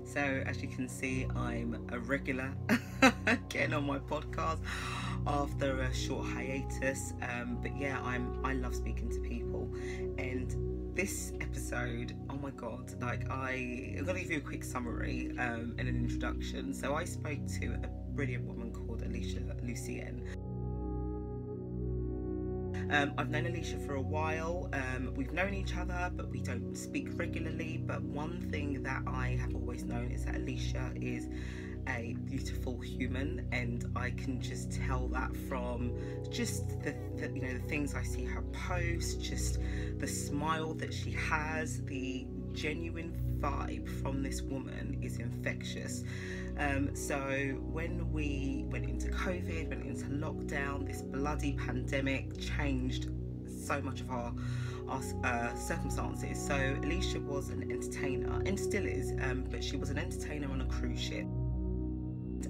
So as you can see, I'm a regular getting on my podcast after a short hiatus. But yeah, I love speaking to people, and this episode, oh my god, like I'm gonna give you a quick summary and an introduction. So I spoke to a brilliant woman called Alisha Lucien. I've known Alisha for a while. We've known each other, but we don't speak regularly. But one thing that I have always known is that Alisha is a beautiful human, and I can just tell that from just the things I see her post, just the smile that she has, the genuine vibe from this woman is infectious. So when we went into COVID, went into lockdown, this bloody pandemic changed so much of our circumstances. So Alisha was an entertainer, and still is, but she was an entertainer on a cruise ship.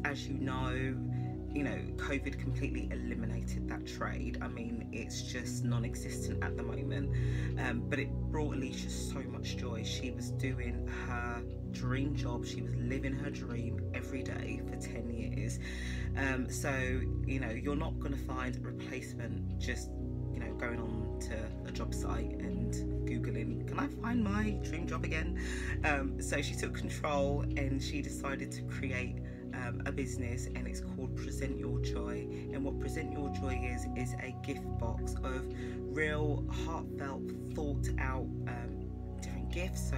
As you know, COVID completely eliminated that trade. I mean, it's just non-existent at the moment. But it brought Alisha so much joy. She was doing her dream job. She was living her dream every day for 10 years. So, you're not going to find a replacement just, going on to a job site and Googling, can I find my dream job again? So she took control and she decided to create a business, and it's called Present Your Joy. And what Present Your Joy is a gift box of real heartfelt, thought out different gifts. So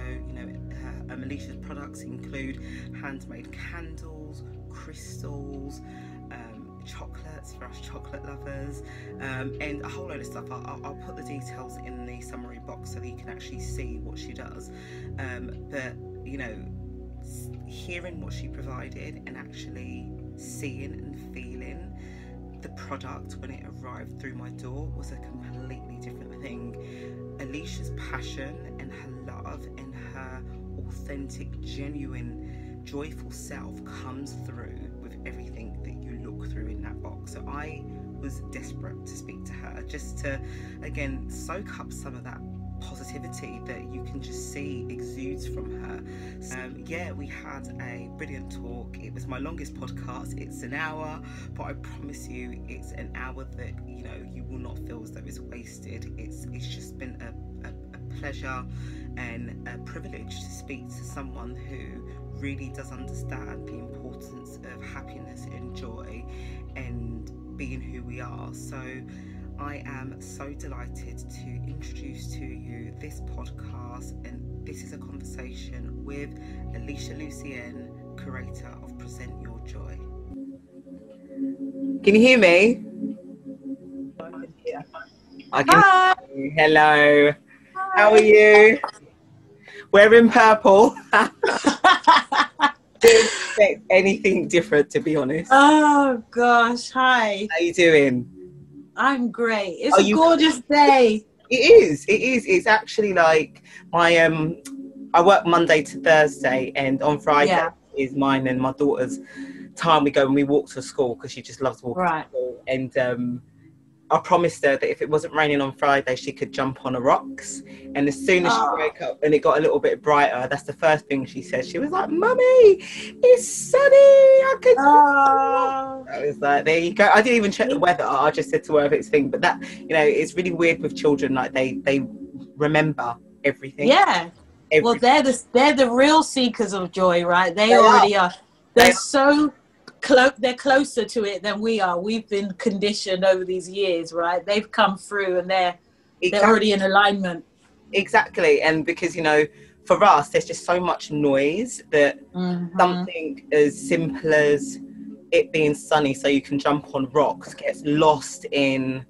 Alisha's products include handmade candles, crystals, chocolates for us chocolate lovers, and a whole load of stuff. I'll put the details in the summary box so that you can actually see what she does. But hearing what she provided and actually seeing and feeling the product when it arrived through my door was a completely different thing. Alisha's passion and her love and her authentic, genuine, joyful self comes through with everything that you look through in that box. So I was desperate to speak to her, just to again soak up some of that positivity that you can just see exudes from her. Yeah, we had a brilliant talk. It was my longest podcast. It's an hour, but I promise you it's an hour that you will not feel as though it's wasted. It's just been a pleasure and a privilege to speak to someone who really does understand the importance of happiness and joy and being who we are. So I am so delighted to introduce to you this podcast, and this is a conversation with Alisha Lucien, curator of Present Your Joy. Can you hear me? I can. Hi. Hello. Hi. How are you? Wearing purple. Didn't expect anything different, to be honest. Oh gosh, hi. How you doing? I'm great. It's a gorgeous day. It is. It's actually like my I work Monday to Thursday, and on Friday is mine and my daughter's time. We go and we walk to school because she just loves walking to school. And I promised her that if it wasn't raining on Friday, she could jump on the rocks. And as soon as she woke up and it got a little bit brighter, that's the first thing she said. She was like, "Mummy, it's sunny. I could." I was like, "There you go." I didn't even check the weather. I just said to her if it's thing. But that, it's really weird with children. Like they remember everything. Yeah. Well, they're the real seekers of joy, right? They already are. They're so they're closer to it than we are. We've been conditioned over these years, right? They've come through and they're already in alignment. Exactly. And because for us there's just so much noise that something as simple as it being sunny so you can jump on rocks gets lost in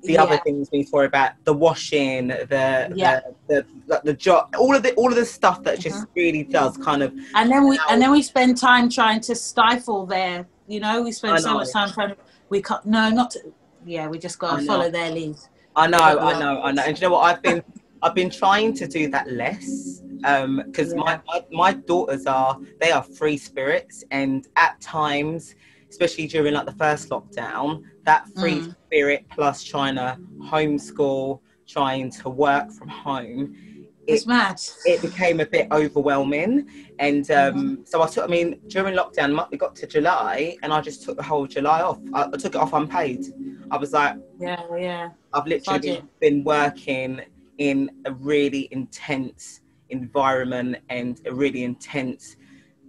the other things we need to worry about, the washing, the job, all of the stuff that just really does kind of. And then we spend time trying to stifle their, we spend so much time trying to. We can't. No, not. To, we just got to follow their leads. I know. And you know what? I've been trying to do that less. Because my daughters they are free spirits, and at times, especially during like the first lockdown, that free spirit plus trying to homeschool, trying to work from home, It's mad. It became a bit overwhelming, and so I mean, during lockdown, we got to July, and I just took the whole July off. I took it off unpaid. I was like, I've literally been working in a really intense environment and a really intense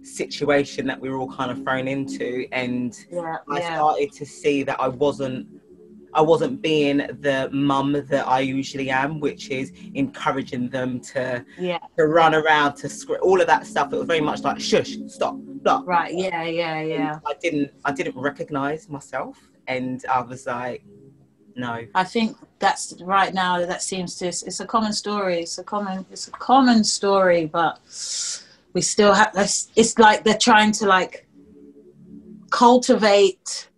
situation that we were all kind of thrown into, and I started to see that I wasn't being the mum that I usually am, which is encouraging them to run around, to all of that stuff. It was very much like shush, stop, blah. Right. Yeah. I didn't recognize myself, and I was like, no. I think that's right now. That seems to. It's a common story. It's a common story, but we still have. It's like they're trying to like cultivate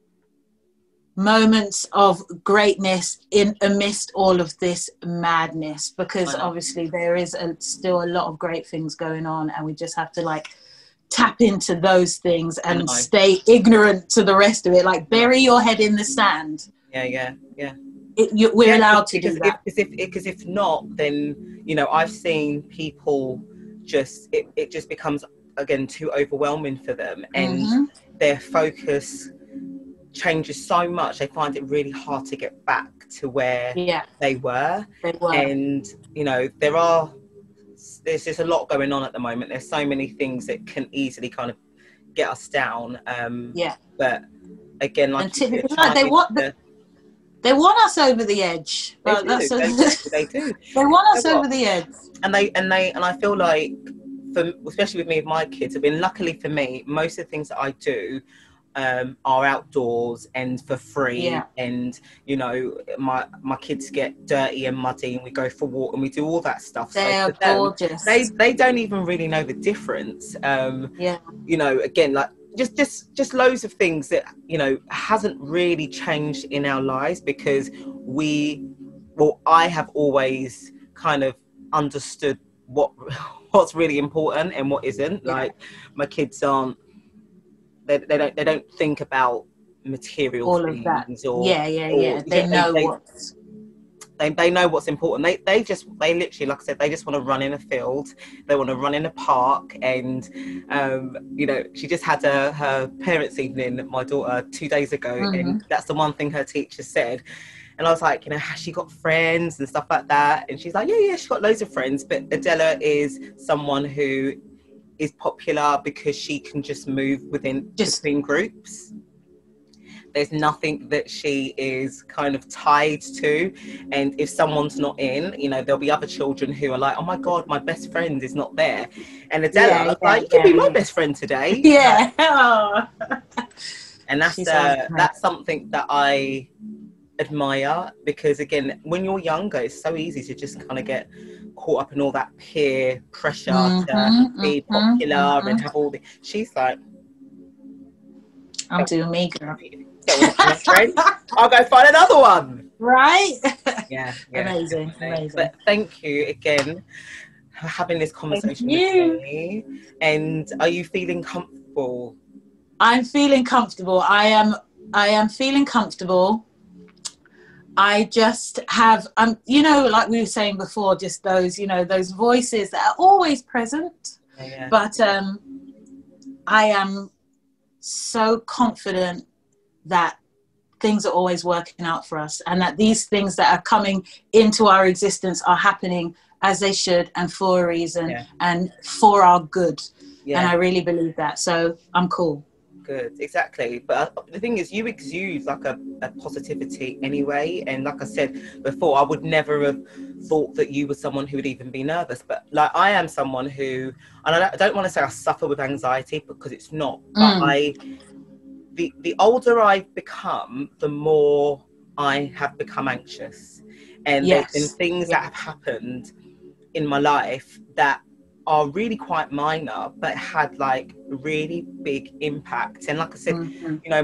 moments of greatness amidst all of this madness, because obviously there is still a lot of great things going on, and we just have to like tap into those things and stay ignorant to the rest of it, like bury your head in the sand. We're allowed to do that, because if not, then I've seen people it just becomes again too overwhelming for them, and their focus changes so much, they find it really hard to get back to where they were. And there's just a lot going on at the moment. There's so many things that can easily kind of get us down, but again, like they want us over the edge. They do. They want us over the edge, and I feel like, especially with me and my kids, have been, luckily for me, most of the things that I do are outdoors and for free, and my kids get dirty and muddy, and we go for a walk and we do all that stuff. They're gorgeous. They don't even really know the difference. Again, like just loads of things that hasn't really changed in our lives, because I have always kind of understood what's really important and what isn't. Like, my kids aren't. They don't think about material all things, of that. They know what's important. They literally, like I said, they just want to run in a field. They want to run in a park, and she just had her parents' evening, my daughter, 2 days ago, and that's the one thing her teacher said. And I was like, has she got friends and stuff like that? And she's like, yeah, she's got loads of friends, but Adela is someone who is popular because she can just move between groups. There's nothing that she is kind of tied to, and if someone's not in, there'll be other children who are like, oh my god, my best friend is not there, and Adela was like, you can be my best friend today. And that's something that I admire, because again, when you're younger, it's so easy to just kind of get caught up in all that peer pressure to be popular and have all the. She's like, I'm doing me, girl. I'll go find another one. Right? Yeah. Amazing. But thank you again for having this conversation with me. And are you feeling comfortable? I'm feeling comfortable. I am feeling comfortable. I just have, like we were saying before, just those, those voices that are always present. But I am so confident that things are always working out for us, and that these things that are coming into our existence are happening as they should, and for a reason, and for our good. And I really believe that. So I'm cool. Good, exactly. But the thing is, you exude like a positivity anyway, and like I said before, I would never have thought that you were someone who would even be nervous. But like, I am someone who, and I don't want to say I suffer with anxiety, because it's not, but the older I've become, the more I have become anxious, and there's been things that have happened in my life that are really quite minor, but had like really big impact. And like I said,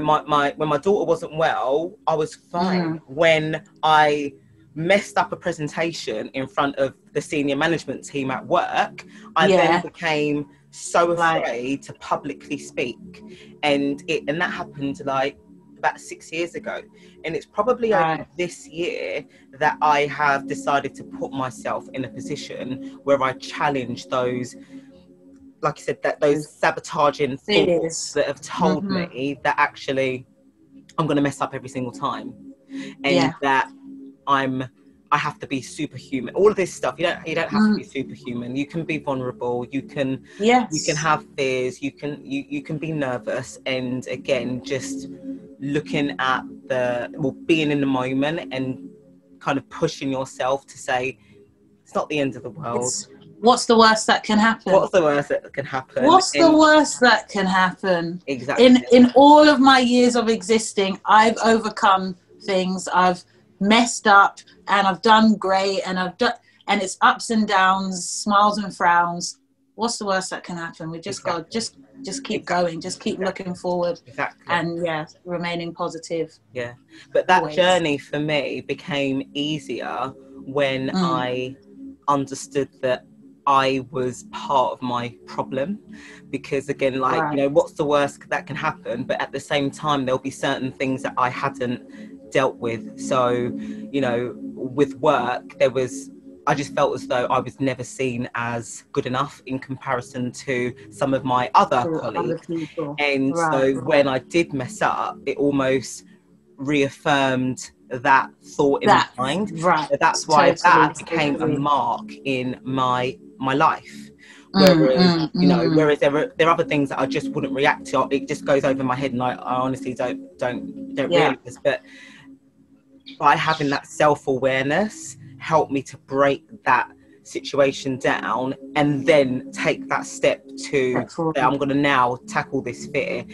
my when my daughter wasn't well, I was fine. When I messed up a presentation in front of the senior management team at work, I then became so afraid to publicly speak, and that happened like about 6 years ago, and it's probably Right. only this year that I have decided to put myself in a position where I challenge those, like you said, that those sabotaging thoughts that have told me that actually I'm going to mess up every single time, and that I have to be superhuman. All of this stuff, you don't have to be superhuman. You can be vulnerable. You can have fears. You can be nervous. And again, just looking at being in the moment and kind of pushing yourself to say it's not the end of the world. What's the worst that can happen? What's the worst that can happen? What's the worst that can happen? Exactly. In all of my years of existing, I've overcome things. I've messed up and I've done great, and and it's ups and downs, smiles and frowns. What's the worst that can happen? We just got just keep going, just keep looking forward, and remaining positive. But that journey for me became easier when I understood that I was part of my problem, because again, what's the worst that can happen? But at the same time, there'll be certain things that I hadn't dealt with. So, with work, I just felt as though I was never seen as good enough in comparison to some of my other colleagues. And so when I did mess up, it almost reaffirmed that thought in my mind. So that's why that became a mark in my life. Whereas whereas there are other things that I just wouldn't react to. It just goes over my head, and I honestly don't realize. But by having that self-awareness helped me to break that situation down and then take that step to say, I'm going to now tackle this fear.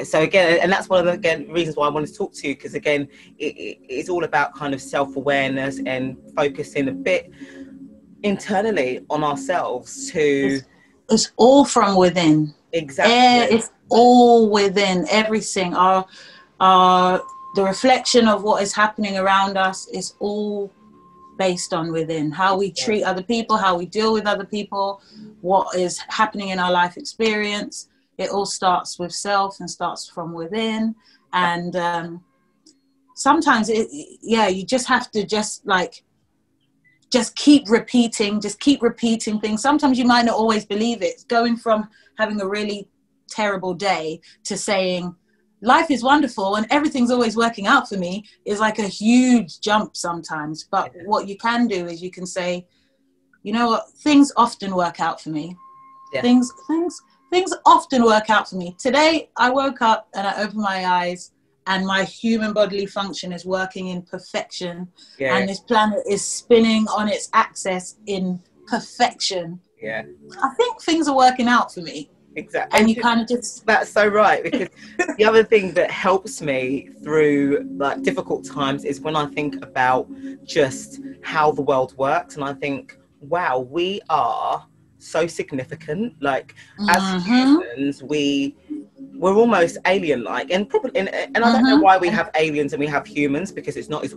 So again, and that's one of the reasons why I wanted to talk to you, because again, it's all about kind of self-awareness and focusing a bit internally on ourselves it's all from within. Exactly. It's all within. Everything, the reflection of what is happening around us is all based on within. How we treat other people, how we deal with other people, what is happening in our life experience. It all starts with self and starts from within. And sometimes you just have to just keep repeating things. Sometimes you might not always believe it. Going from having a really terrible day to saying life is wonderful and everything's always working out for me is like a huge jump sometimes. But what you can do is you can say, you know what, things often work out for me. Things often work out for me. Today I woke up and I opened my eyes and my human bodily function is working in perfection. And this planet is spinning on its axis in perfection. I think things are working out for me. Exactly. And you kind of just... That's so right, because the other thing that helps me through difficult times is when I think about just how the world works, and I think, wow, we are so significant. As humans, we're almost alien-like, and probably, and I don't know why we have aliens and we have humans, because it's not. It's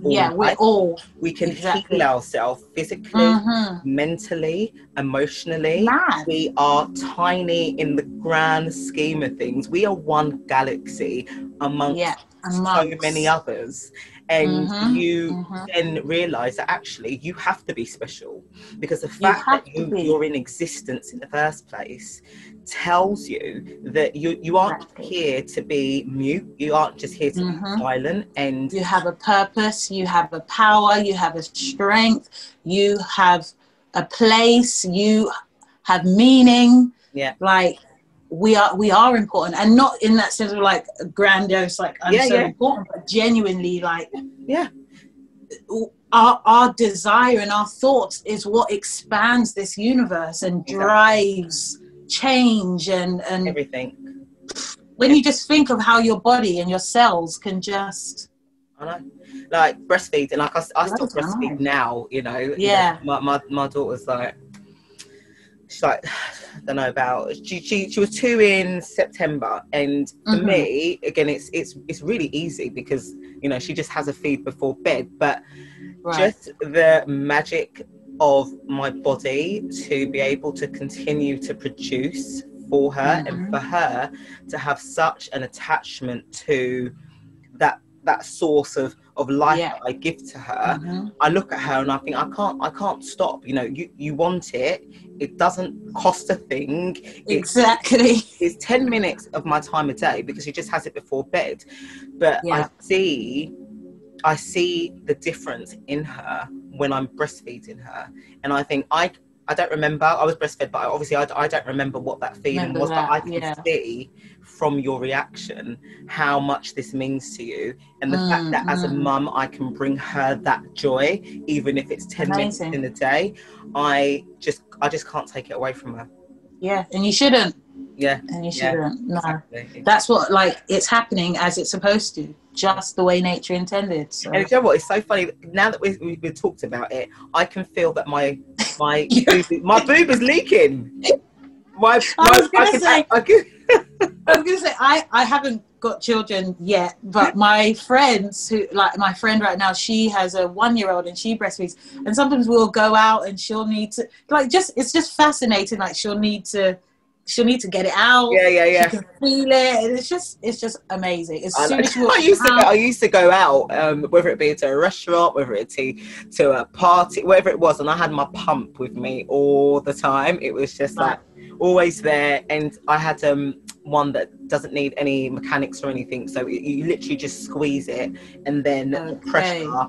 all we can heal ourselves physically, mentally, emotionally. We are tiny in the grand scheme of things. We are one galaxy amongst so many others. And you then realize that actually you have to be special, because the fact that you're in existence in the first place tells you that you aren't here to be mute. You aren't just here to be silent, and you have a purpose, you have a power, you have a strength, you have a place, you have meaning. We are important, and not in that sense of grandiose, I'm so important, but genuinely our desire and our thoughts is what expands this universe and drives change and everything. When you just think of how your body and your cells can just... I know, breastfeed, and I still breastfeed now, my daughter's she's I don't know about, she was 2 in September, and for me, again, it's really easy because she just has a feed before bed, but just the magic of my body to be able to continue to produce for her, and for her to have such an attachment to that source of life that I give to her. I look at her and I think I can't stop. You know, you want it. It doesn't cost a thing. It's 10 minutes of my time a day because she just has it before bed. But I see the difference in her when I'm breastfeeding her, and I think I don't remember. I was breastfed, but obviously I don't remember what that feeling was. But I can see from your reaction how much this means to you, and the fact that as a mum I can bring her that joy, even if it's 10 minutes in a day. I just can't take it away from her. Yeah, and you shouldn't. Yeah, and you shouldn't. No, exactly. That's what, like, it's happening as it's supposed to, just the way nature intended. So. And you know what? It's so funny. Now that we've talked about it, I can feel that my boob is leaking. I was gonna say I haven't got children yet, but my friends my friend right now, she has a 1-year-old and she breastfeeds, and sometimes we'll go out and she'll need to it's just fascinating. Like she'll need to get it out. Yeah. She can feel it. And it's just amazing. I used to go out, whether it be to a restaurant, whether it be to a party, wherever it was, and I had my pump with me all the time. It was just like always there, and I had one that doesn't need any mechanics or anything, so you literally just squeeze it, and then the pressure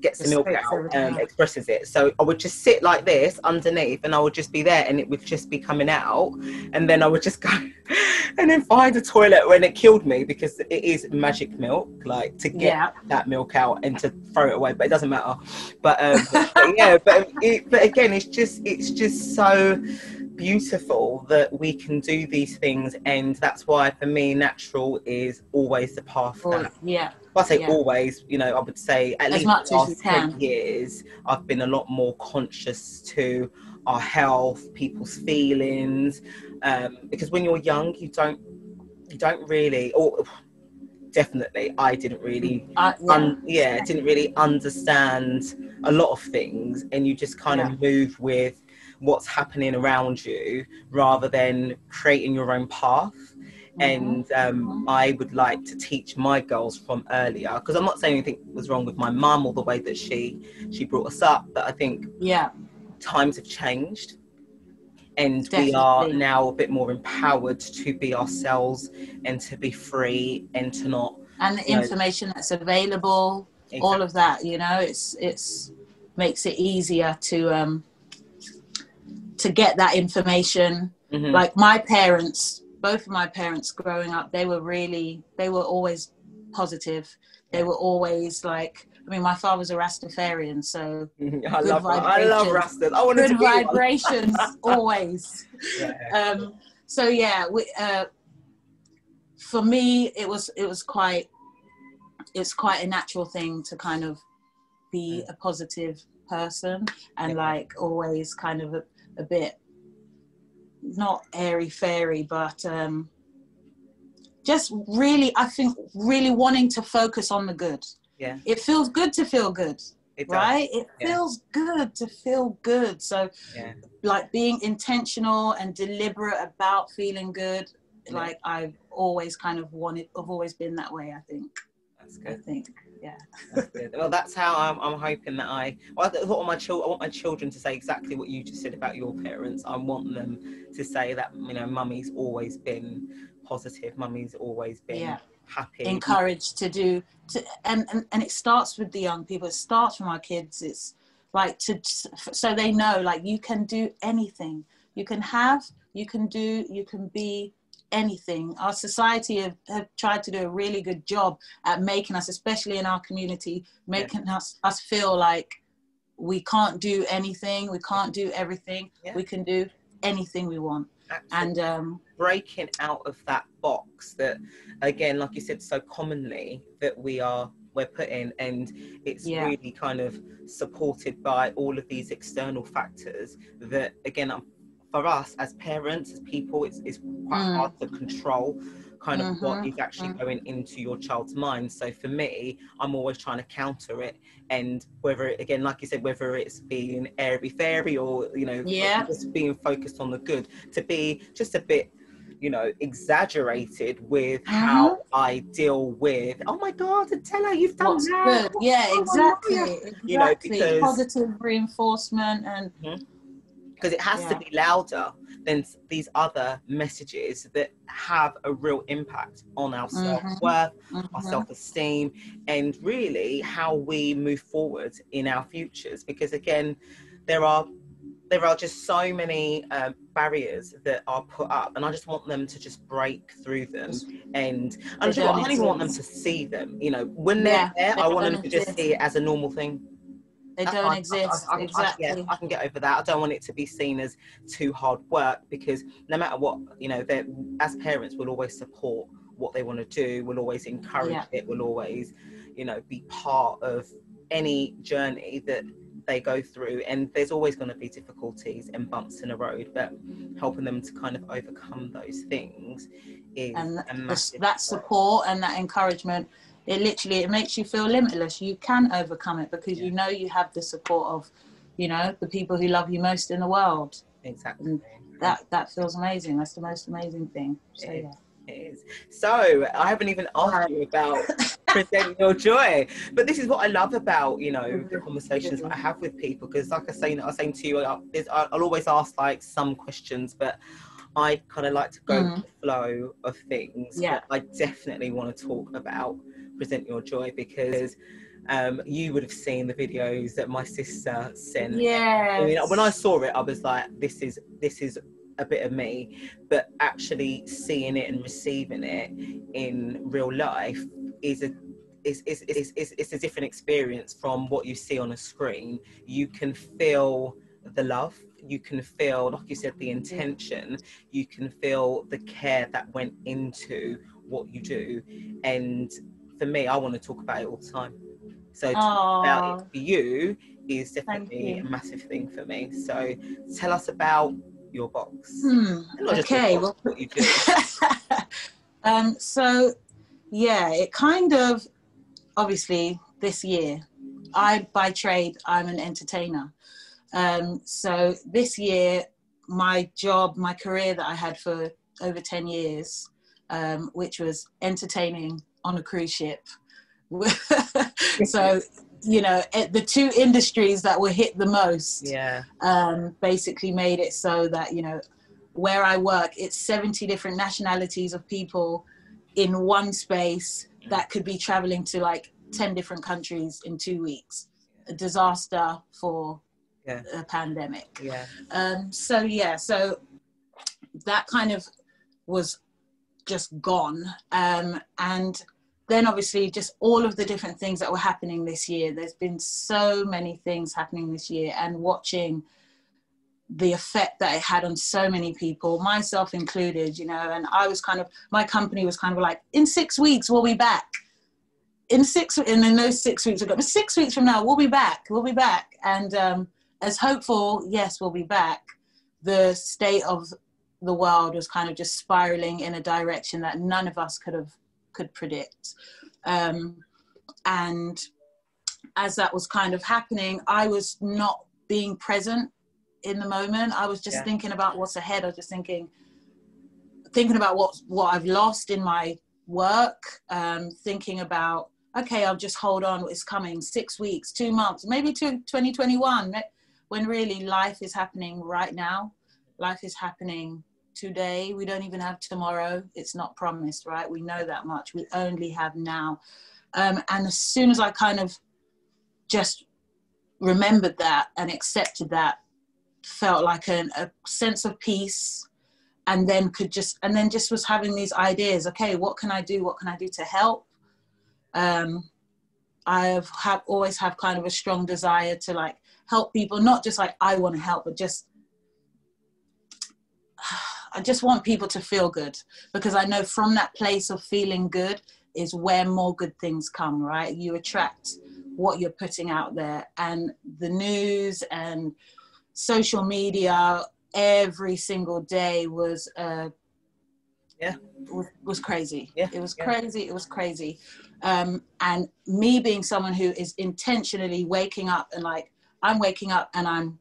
gets the milk out, expresses it. So I would just sit like this underneath, and I would just be there, and it would just be coming out, and then I would just go and then find a toilet when it killed me, because it is magic milk, like to get that milk out and to throw it away, but it doesn't matter. But but again, it's just so beautiful that we can do these things, and that's why for me natural is always the path. I say always, you know, I would say at least the last 10 years I've been a lot more conscious to our health, people's feelings, because when you're young you don't really, or definitely I didn't really didn't really understand a lot of things, and you just kind of move with what's happening around you rather than creating your own path. And I would like to teach my girls from earlier, because I'm not saying anything was wrong with my mum or the way that she brought us up, but I think times have changed, and we are now a bit more empowered to be ourselves and to be free and to not, and the information that's available, all of that, you know, it's makes it easier to get that information. Like my parents, both of my parents growing up, they were always positive. They were always like, I mean, my father's a Rastafarian, so I love Rastas. I wanted good to be vibrations always. So for me, it's quite a natural thing to kind of be a positive person, and like always kind of a bit not airy fairy, but just really, I think, really wanting to focus on the good. It feels good to feel good, right? It feels good to feel good. So like being intentional and deliberate about feeling good, like I've always always been that way, I think. That's good. I think. That's good. Well, that's how I'm hoping that I want my children to say exactly what you just said about your parents. I want them to say that, you know, mummy's always been positive, mummy's always been happy, encouraged to do, and it starts with the young people. It starts from our kids. It's like so they know, like, you can do anything. You can be anything. Our society have tried to do a really good job at making us, especially in our community, making us feel like we can't do anything, we can't do everything, we can do anything we want. Absolutely. And breaking out of that box that, again, like you said, so commonly that we're put in, and it's really kind of supported by all of these external factors that, again, for us as parents, as people, it's quite hard to control kind of what is actually going into your child's mind. So for me, I'm always trying to counter it. And whether, again, like you said, whether it's being airy fairy or, you know, just being focused on the good, to be just a bit, you know, exaggerated with how I deal with, oh my God, tell her you've done what's that. good. Yeah, Oh, exactly. you know, because positive reinforcement, and because it has to be louder than these other messages that have a real impact on our self-worth, our self-esteem, and really how we move forward in our futures. Because again, there are just so many barriers that are put up, and I just want them to just break through them. And I don't even want them to see them. You know, when they're there, I want them to just see it as a normal thing. They don't exist. Exactly. I can get over that. I don't want it to be seen as too hard work, because no matter what, you know, as parents, we'll always support what they want to do. We'll always encourage it. We'll always, you know, be part of any journey that they go through. And there's always going to be difficulties and bumps in the road, but helping them to kind of overcome those things is that support and that encouragement. It makes you feel limitless. You can overcome it because you know you have the support of, you know, the people who love you most in the world. Exactly. And that feels amazing. That's the most amazing thing. So it is. So I haven't even asked you about presenting your joy, but this is what I love about, you know, the conversations that I have with people, because like I was saying to you, I'll always ask like some questions, but I kind of like to go with the flow of things. But I definitely want to talk about present your joy, because you would have seen the videos that my sister sent. I mean, when I saw it, I was like, this is a bit of me. But actually seeing it and receiving it in real life is a different experience from what you see on a screen. You can feel the love, you can feel, like you said, the intention, you can feel the care that went into what you do. And for me, I want to talk about it all the time. So talk about it for you is definitely a massive thing for me. So tell us about your box. Okay, well, what you do. So yeah, it kind of, obviously this year, by trade, I'm an entertainer. So this year, my career that I had for over 10 years, which was entertaining on a cruise ship. So, you know, the two industries that were hit the most, basically made it so that, you know, where I work, it's 70 different nationalities of people in one space that could be traveling to like 10 different countries in 2 weeks. A disaster for a pandemic. So that kind of was just gone. And then obviously just all of the different things that were happening this year. There's been so many things happening this year, and watching the effect that it had on so many people, myself included, you know. And I was kind of, my company was kind of like, in 6 weeks, we'll be back. And in those 6 weeks ago, but 6 weeks from now, we'll be back. And as hopeful, yes, we'll be back, the state of the world was kind of just spiraling in a direction that none of us could predict. And as that was kind of happening, I was not being present in the moment. I was just thinking about what's ahead. I was just thinking about what I've lost in my work, thinking about, okay, I'll just hold on, it's coming, 6 weeks, 2 months, maybe to 2021, when really life is happening right now. Life is happening today. We don't even have tomorrow. It's not promised, right? We know that much. We only have now. And as soon as I kind of just remembered that and accepted that, felt like a sense of peace, and then just was having these ideas. Okay, what can I do? What can I do to help? I always have kind of a strong desire to like help people, not just like I want to help, but just I just want people to feel good, because I know from that place of feeling good is where more good things come, right? You attract what you're putting out there, and the news and social media every single day was crazy. Yeah. It was crazy. It was crazy. And me being someone who is intentionally waking up and like, I'm waking up and I'm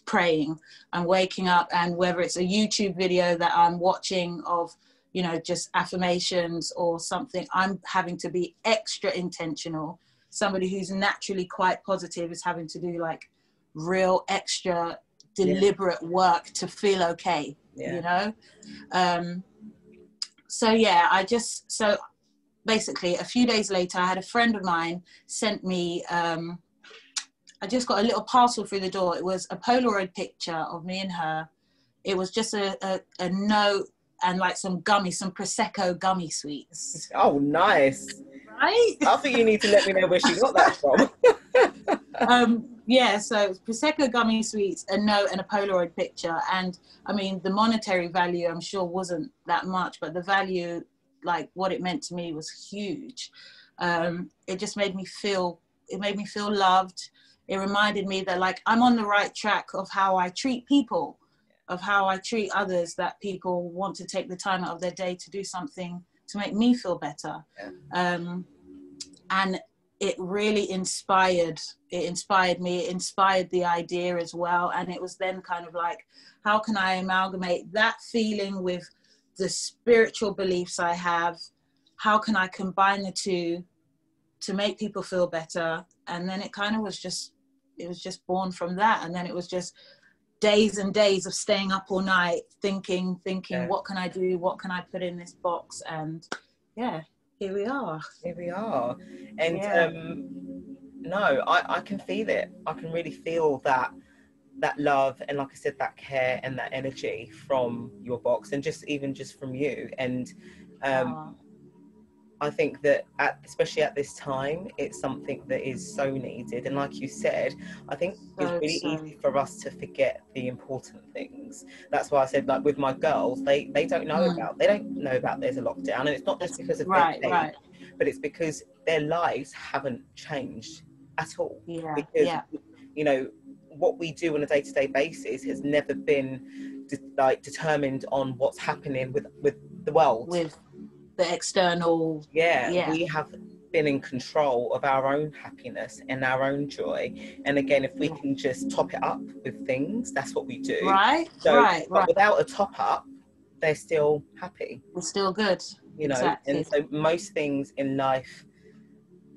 praying. I'm waking up, and whether it's a YouTube video that I'm watching of, you know, just affirmations or something, I'm having to be extra intentional. Somebody who's naturally quite positive is having to do like real extra deliberate work to feel okay, you know? So basically a few days later, I had a friend of mine sent me, I just got a little parcel through the door. It was a Polaroid picture of me and her. It was just a note and like some Prosecco gummy sweets. Oh, nice. Right? I think you need to let me know where she got that from. So it was Prosecco gummy sweets, a note and a Polaroid picture. And I mean, the monetary value, I'm sure, wasn't that much, but the value, like what it meant to me, was huge. It just made me feel loved. It reminded me that like I'm on the right track of how I treat people, of how I treat others, that people want to take the time out of their day to do something to make me feel better. And it really inspired me, it inspired the idea as well. And it was then kind of like, how can I amalgamate that feeling with the spiritual beliefs I have? How can I combine the two to make people feel better? And then it kind of was just born from that. And then it was just days and days of staying up all night thinking, what can I do? What can I put in this box? And here we are. And no, I can feel it. I can really feel that love, and like I said, that care and that energy from your box, and just from you. And I think that especially at this time, it's something that is so needed. And like you said, I think it's really easy for us to forget the important things. That's why I said, like with my girls, they don't know about there's a lockdown. And it's not just because of their age, but it's because their lives haven't changed at all. Because you know, what we do on a day-to-day basis has never been determined on what's happening with the world, with the external. We have been in control of our own happiness and our own joy. And again, if we can just top it up with things, that's what we do. But without a top up, they're still happy, we're still good, you know. And so most things in life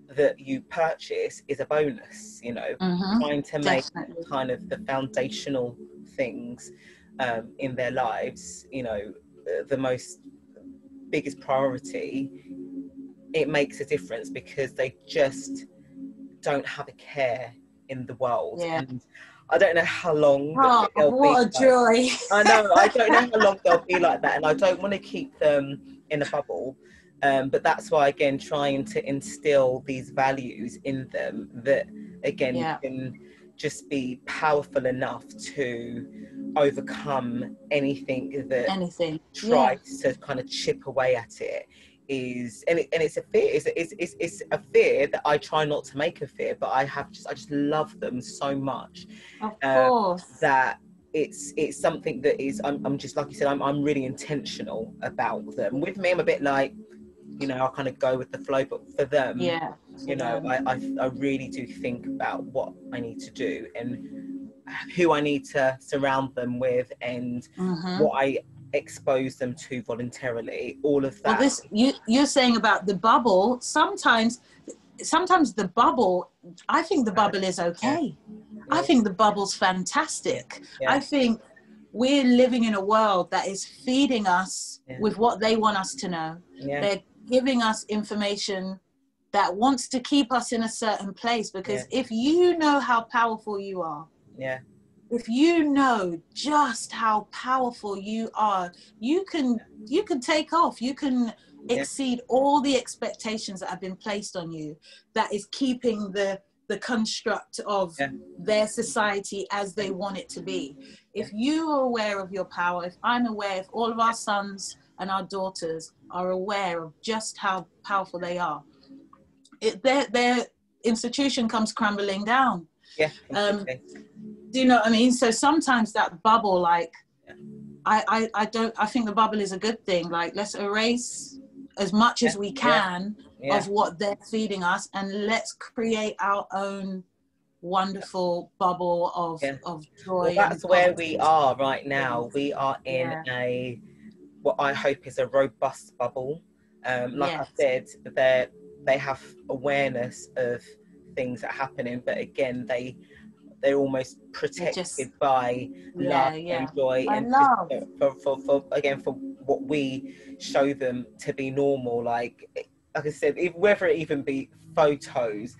that you purchase is a bonus, you know. Trying to make kind of the foundational things in their lives, you know, the biggest priority. It makes a difference because they just don't have a care in the world. And I don't know how long what a joy. I know, I don't know how long they'll be like that, and I don't want to keep them in a bubble. But that's why, again, trying to instill these values in them that, again, can just be powerful enough to overcome anything that tries to kind of chip away at it. It's a fear. It's a fear that I try not to make a fear, but I just love them so much. Of course. That it's something that is, I'm just, like you said, I'm really intentional about them. With me, I'm a bit like, you know, I'll kind of go with the flow, but for them, you know, I really do think about what I need to do and who I need to surround them with, and what I expose them to voluntarily, all of that. Well, you're saying about the bubble, sometimes the bubble, I think the bubble is okay. I think the bubble's fantastic. I think we're living in a world that is feeding us with what they want us to know. They're giving us information that wants to keep us in a certain place, because if you know how powerful you are, if you know just how powerful you are, you can take off, you can exceed all the expectations that have been placed on you, that is keeping the construct of their society as they want it to be. If you are aware of your power, if I'm aware, if all of our sons and our daughters are aware of just how powerful they are, their institution comes crumbling down. Completely. Do you know what I mean? So sometimes that bubble, like, I think the bubble is a good thing. Like, let's erase as much as we can of what they're feeding us, and let's create our own wonderful bubble of joy. Well, that's where we are right now. We are in a, what I hope is a robust bubble. Like I said, they have awareness of things that are happening, but again, they're almost protected by love and joy, and for what we show them to be normal. Like I said, whether it even be photos,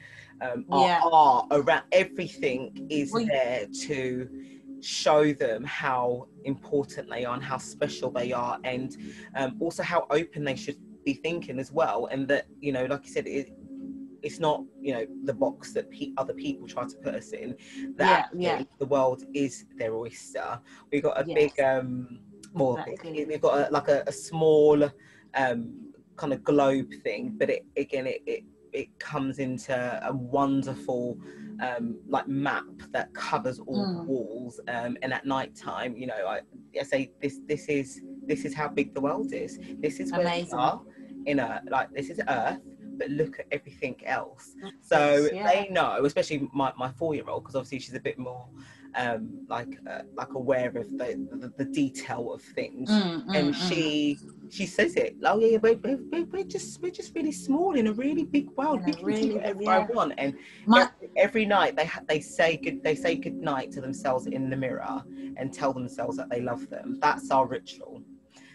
art, around, everything is there to show them how important they are and how special they are, and also how open they should be thinking as well. And that, you know, like you said, it's not, you know, the box that other people try to put us in. That the world is their oyster. We got a big we've got like a small kind of globe thing, but it comes into a wonderful like map that covers all the walls, and at night time, you know, I say this is how big the world is. This is where we are in like, this is Earth, but look at everything else. So they know, especially my 4-year-old, because obviously she's a bit more like aware of the detail of things, and she says it. Oh yeah, we're just really small in a really big world. We can do whatever I want. And every night they say good night to themselves in the mirror and tell themselves that they love them. That's our ritual.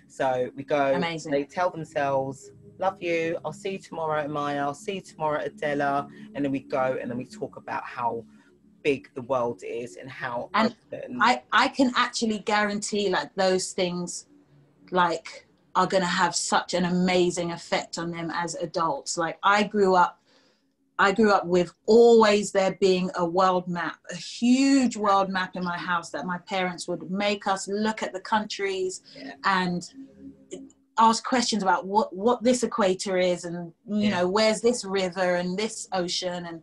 So we go. They tell themselves, love you, I'll see you tomorrow at Maya, I'll see you tomorrow at Adela, and then we go and then we talk about how big the world is and how open. I can actually guarantee, like, those things like are going to have such an amazing effect on them as adults. Like, I grew up with always there being a world map, a huge world map in my house that my parents would make us look at the countries and ask questions about what this equator is, and you know, where's this river and this ocean, and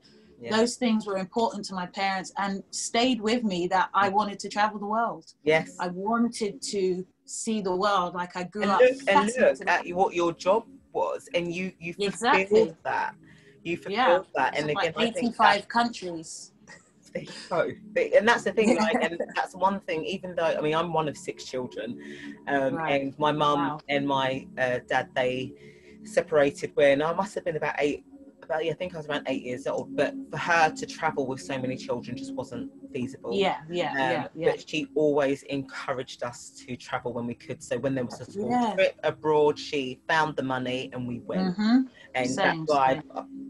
those things were important to my parents and stayed with me, that I wanted to travel the world. I wanted to see the world. Like, I grew up and look at what your job was, and you fulfilled that. You fulfilled that. And again, like 85 countries. There you go. And that's the thing, like, and that's one thing, even though, I mean, I'm one of 6 children, and my mum and my dad, they separated when I must have been about I think I was around 8 years old. But for her to travel with so many children just wasn't feasible. But she always encouraged us to travel when we could. So when there was a small trip abroad, she found the money and we went. And that's why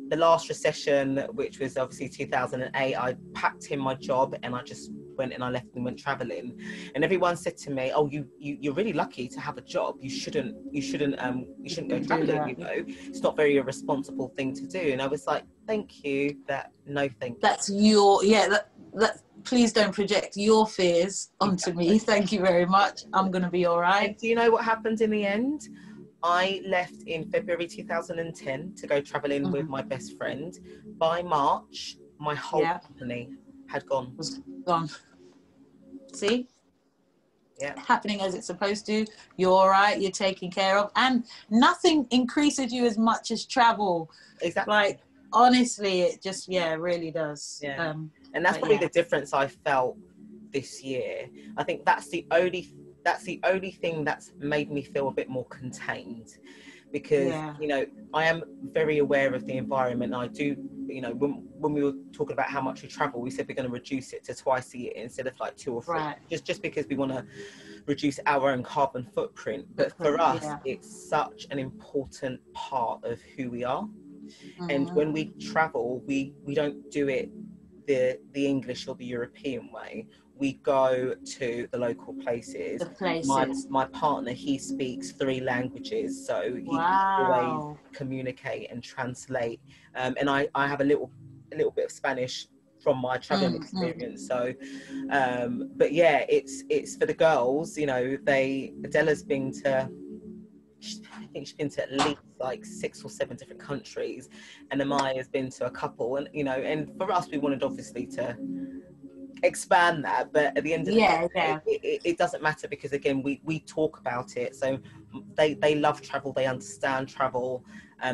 the last recession, which was obviously 2008, I packed in my job and I just went and I left and went traveling. And everyone said to me, "Oh, you're really lucky to have a job. You shouldn't go traveling. You know, it's not very irresponsible thing to do." And I was like, "Thank you, but no, thank you." That's your that. Please don't project your fears onto me. Thank you very much. I'm gonna be all right. And do you know what happened in the end? I left in February 2010 to go traveling with my best friend. By March, my whole company had gone. Was gone. See? Happening as it's supposed to. You're all right. You're taken care of, and nothing increases you as much as travel. Exactly. Like, honestly, it just really does. And that's probably the difference I felt this year. I think that's the only thing that's made me feel a bit more contained, because you know, I am very aware of the environment. I do, you know, when we were talking about how much we travel, we said we're going to reduce it to twice a year instead of like 2 or 3, just because we want to reduce our own carbon footprint. But for us, it's such an important part of who we are. And when we travel, we don't do it the English or the European way. We go to the local places. My partner, he speaks 3 languages, so he can always communicate and translate. And I have a little bit of Spanish from my traveling experience. So, but yeah, it's for the girls. You know, Adela's been to, I think she's been to at least like 6 or 7 different countries, and Amaya has been to a couple. And you know, and for us, we wanted obviously to expand that, but at the end of the Yeah, day, yeah. it doesn't matter, because again, we talk about it. So they love travel, they understand travel,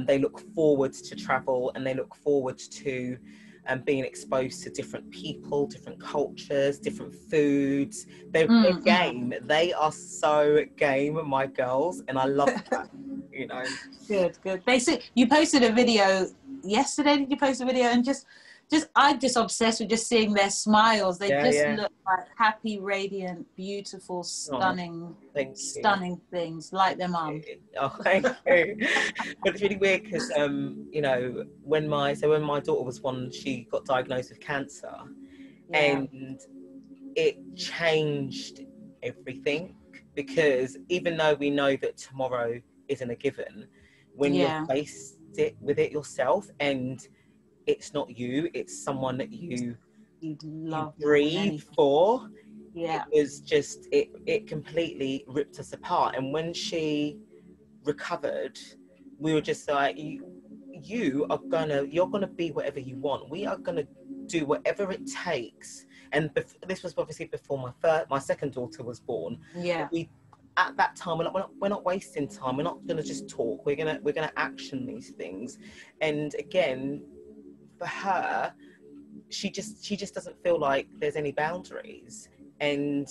they look forward to travel, and they look forward to being exposed to different people, different cultures, different foods. They're game. They are so game, my girls, and I love that. You know. Good. Basically, you posted a video yesterday. Did you post a video? And I'm just obsessed with just seeing their smiles. They just look like happy, radiant, beautiful, stunning, stunning things, like their mum. Oh, thank you. But it's really weird because, you know, when my daughter was born, she got diagnosed with cancer, and it changed everything, because even though we know that tomorrow isn't a given, when you're faced with it yourself, and it's not you, it's someone that you breathe for. It was just, it completely ripped us apart. And when she recovered, we were just like, you're gonna be whatever you want. We are gonna do whatever it takes. And this was obviously before my second daughter was born. We, at that time, we're not wasting time. We're not gonna just talk. We're gonna action these things. And again, for her, she just doesn't feel like there's any boundaries, and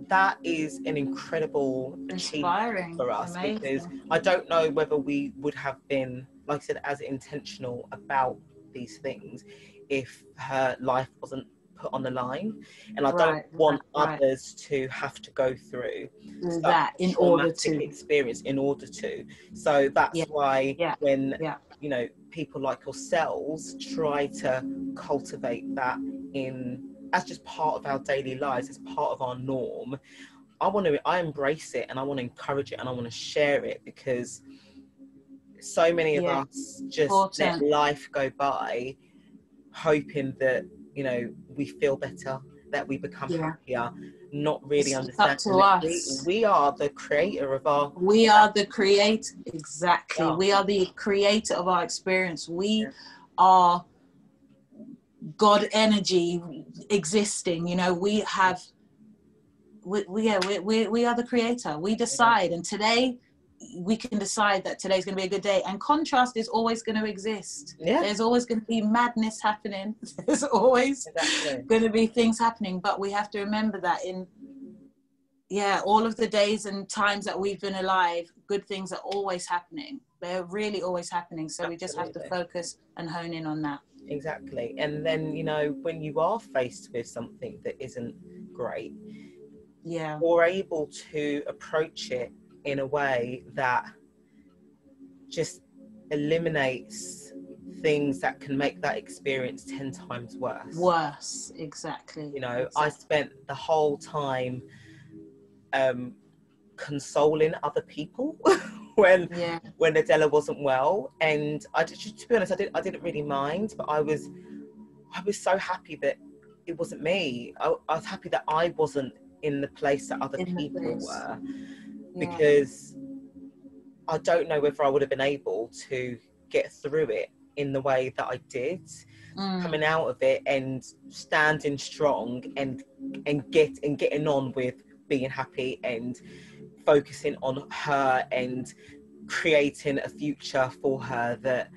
that is an incredible achievement for us. Amazing. Because I don't know whether we would have been, like I said, as intentional about these things if her life wasn't put on the line. And I don't want others to have to go through that in order to experience, in order to. So that's why when you know, people like yourselves try to cultivate that as just part of our daily lives, as part of our norm, I embrace it, and I want to encourage it, and I want to share it, because so many of us just let life go by hoping that, you know, we feel better, that we become happier, not really understanding that we are the creator of our... We are the creator, exactly. Yeah. We are the creator of our experience. We are God energy existing. You know, we are the creator. We decide, and today we can decide that today's going to be a good day, and contrast is always going to exist. There's always going to be madness happening. There's always going to be things happening, but we have to remember that in all of the days and times that we've been alive, good things are always happening. They're really always happening. So we just have to focus and hone in on that. Exactly. And then, you know, when you are faced with something that isn't great, you're able to approach it in a way that just eliminates things that can make that experience 10 times worse. Exactly. You know, I spent the whole time consoling other people when Adela wasn't well, and to be honest, I didn't really mind, but I was so happy that it wasn't me. I was happy that I wasn't in the place that other people were, because I don't know whether I would have been able to get through it in the way that I did, coming out of it and standing strong and getting on with being happy and focusing on her and creating a future for her that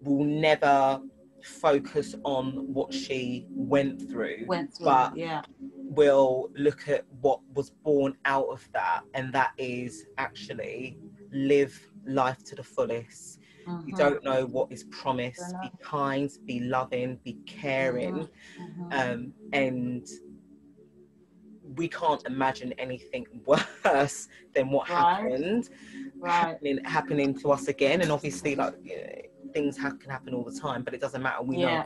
will never focus on what she went through, but will look at what was born out of that, and that is actually live life to the fullest. You don't know what is promised. Be kind, be loving, be caring, and we can't imagine anything worse than what happened happening to us again. And obviously, like, things can happen all the time, but it doesn't matter. We know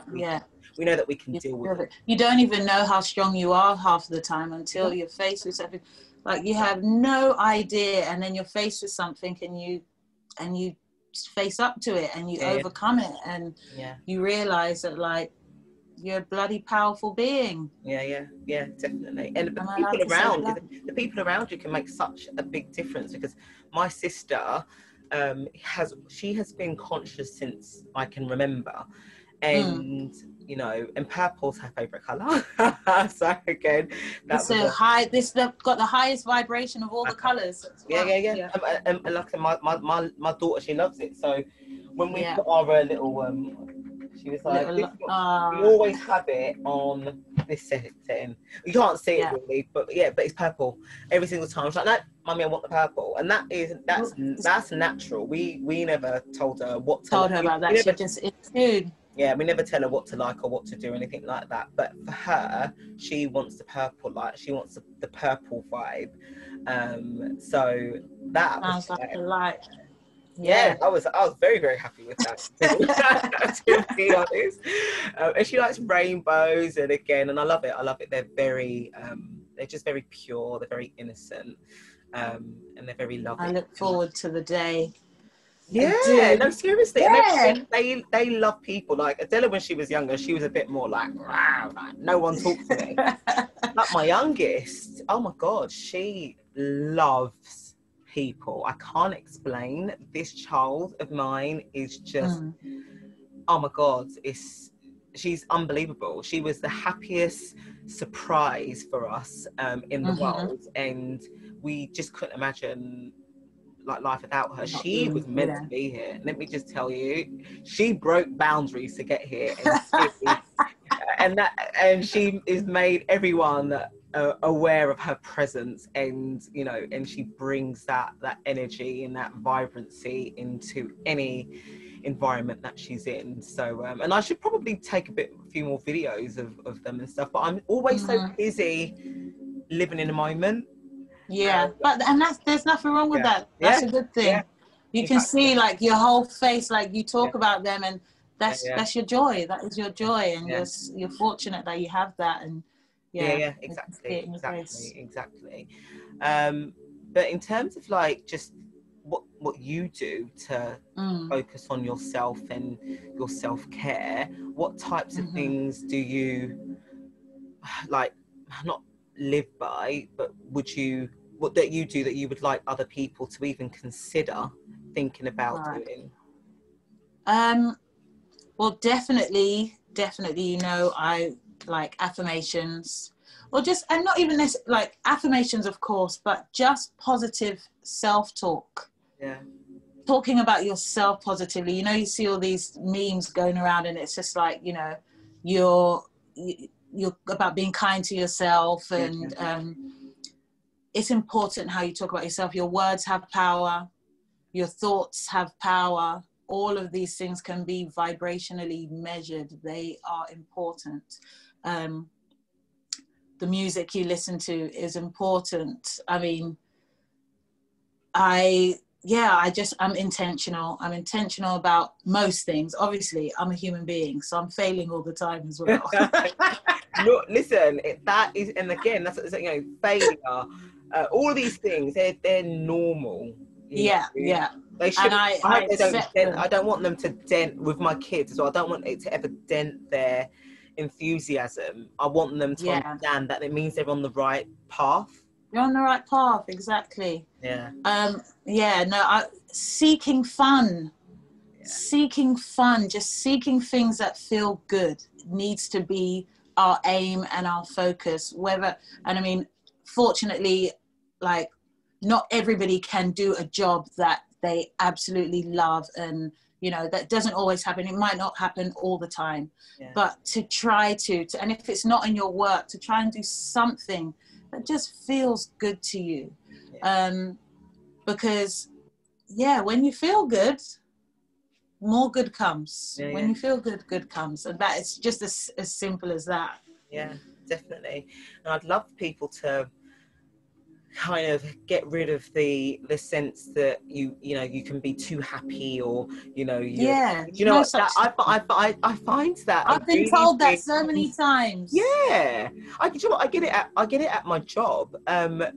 that we can deal with it. You don't even know how strong you are half the time until you're faced with something. Like, you have no idea, and then you're faced with something, and you face up to it, and you overcome it, and you realize that, like, you're a bloody powerful being. Yeah, definitely. And the people around you can make such a big difference, because my sister has been conscious since I can remember, and you know, and purple's her favorite color. So again, that It's a high. This got the highest vibration of all the colors. Yeah, Wow. yeah, yeah. And like I said, my daughter, she loves it. So when we put our little, she was like, we always have it on this setting. You can't see it really, but yeah, but it's purple every single time. She's like, no, mummy, I want the purple, and that's natural. We never told her what to told her about that. She just intuited. Yeah, we never tell her what to like or what to do or anything like that. But for her, she wants the purple light. She wants the purple vibe. So that sounds like a light. Yeah, I was very, very happy with that, to be honest. And she likes rainbows, and I love it. They're just very pure. They're very innocent, and they're very loving. I look forward to the day. Yeah, no, seriously. Yeah. And they love people. Like Adela, when she was younger, she was a bit more like no one talks to me. Like my youngest, oh my God, she loves people. I can't explain. This child of mine is just, oh my God, she's unbelievable. She was the happiest surprise for us in the world, and we just couldn't imagine like life without her. She was meant to be here. Let me just tell you, she broke boundaries to get here, and she has made everyone aware of her presence, and you know, and she brings that energy and that vibrancy into any environment that she's in. So and I should probably take a few more videos of them and stuff, but I'm always so busy living in a moment. But there's nothing wrong with that. That's a good thing. You can see like your whole face, like you talk about them, and that's your joy. That is your joy, and you're fortunate that you have that. And exactly. But in terms of like just what you do to focus on yourself and your self-care, what types of things do you like not live by, but what that you do that you would like other people to even consider thinking about doing? Well, definitely, you know, I like affirmations, or just, and not even this, like affirmations, of course, but just positive self-talk. Talking about yourself positively. You know, you see all these memes going around, and it's just like, you know, you're about being kind to yourself, and it's important how you talk about yourself. Your words have power, your thoughts have power. All of these things can be vibrationally measured. They are important. The music you listen to is important. I mean, I'm intentional. I'm intentional about most things. Obviously, I'm a human being, so I'm failing all the time as well. Look, listen, that is, and again, that's, you know, failure. All these things, they're normal. Yeah. They should. I don't want them to dent with my kids as well. I don't want it to ever dent their enthusiasm. I want them to understand that it means they're on the right path. You're on the right path, exactly. Seeking fun. Just seeking things that feel good needs to be our aim and our focus. And I mean, fortunately, like, not everybody can do a job that they absolutely love, and you know, that doesn't always happen. It might not happen all the time, but to try to, and if it's not in your work, to try and do something that just feels good to you. Because when you feel good, more good comes. When you feel good, good comes. And that is just as simple as that. Yeah, definitely. And I'd love people to kind of get rid of the sense that you know you can be too happy, or you know you know what, that I find that I've been really, told that so many times. I get it at my job,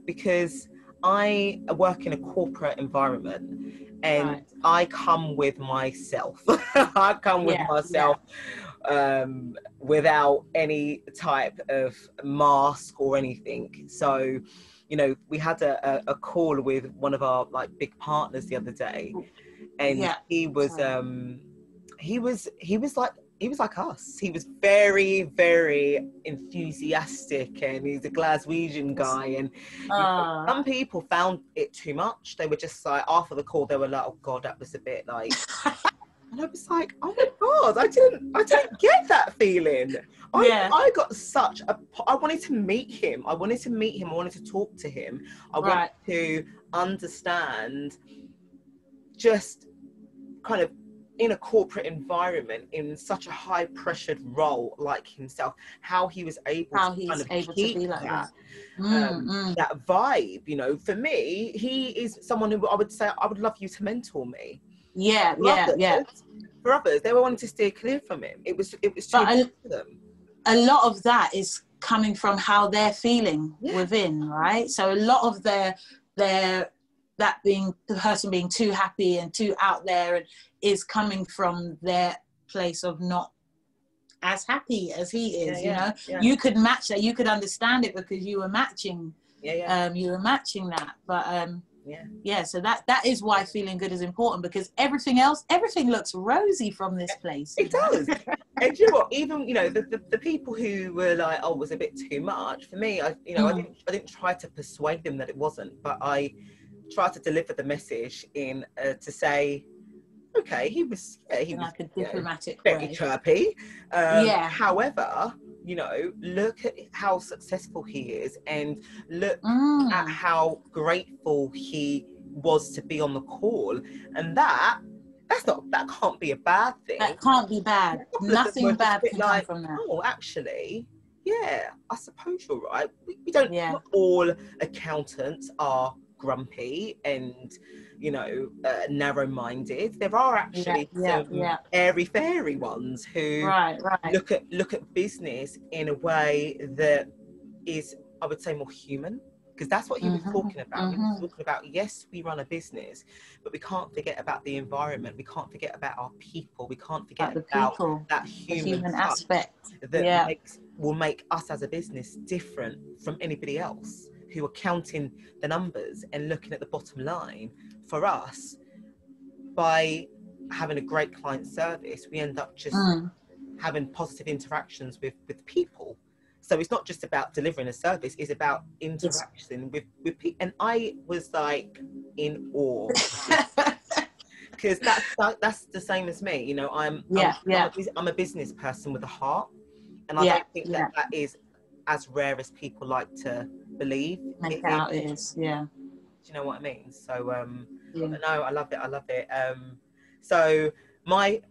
because I work in a corporate environment, and I come with myself. I come with myself. Without any type of mask or anything. So, you know, we had a call with one of our like big partners the other day, and he was like, like us. He was very, very enthusiastic, and he's a Glaswegian guy. And some people found it too much. They were just like, after the call, they were like, "Oh God, that was a bit like." And I was like, "Oh my God, I didn't get that feeling." I got such a. I wanted to meet him. I wanted to talk to him. I wanted to understand, just kind of in a corporate environment, in such a high pressured role like himself, how he was able to be like that. That vibe, you know. For me, he is someone who I would say I would love you to mentor me. For others, they were wanting to steer clear from him. It was too much for them. A lot of that is coming from how they're feeling within, right? So a lot of their that being the person being too happy and too out there and is coming from their place of not as happy as he is. You could match that, you could understand it because you were matching you were matching that. But so that is why feeling good is important, because everything looks rosy from this place. It does. And you know what, even the people who were like, oh, it was a bit too much for me, I didn't try to persuade them that it wasn't, but I tried to deliver the message in to say, okay, he was like a diplomatic very way. chirpy. However, look at how successful he is, and look at how grateful he was to be on the call, and that can't be a bad thing. That can't be bad. Nothing bad can come from that. Oh, actually, yeah, I suppose you're right. We don't. Not all accountants are grumpy and narrow-minded. There are actually some airy-fairy ones who look at business in a way that is, I would say, more human, because that's what he was talking about. He was talking about, yes, we run a business, but we can't forget about the environment. We can't forget about our people. We can't forget about that human aspect that will make us as a business different from anybody else who are counting the numbers and looking at the bottom line. For us, by having a great client service, we end up just having positive interactions with people. So it's not just about delivering a service, it's about interaction with people. And I was like in awe. Because that's the same as me. I'm a business person with a heart. And I don't think that is as rare as people like to believe. Make out it is, Do you know what I mean? So no, I love it. So my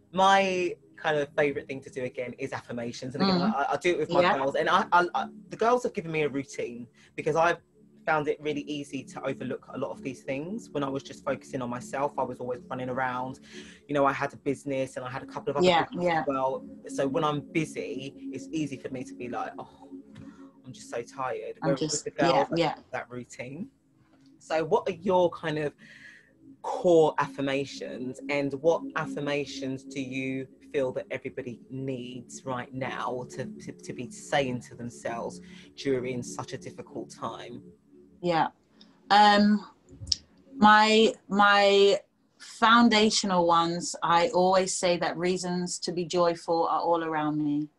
kind of favorite thing to do again is affirmations, and again I do it with my girls, and I the girls have given me a routine, because I've found it really easy to overlook a lot of these things. When I was just focusing on myself, I was always running around. I had a business and I had a couple of other businesses as well. So when I'm busy, it's easy for me to be like, oh, I'm just so tired. With the girls, that routine. So what are your kind of core affirmations, and what affirmations do you feel that everybody needs right now to be saying to themselves during such a difficult time? My foundational ones, I always say that reasons to be joyful are all around me.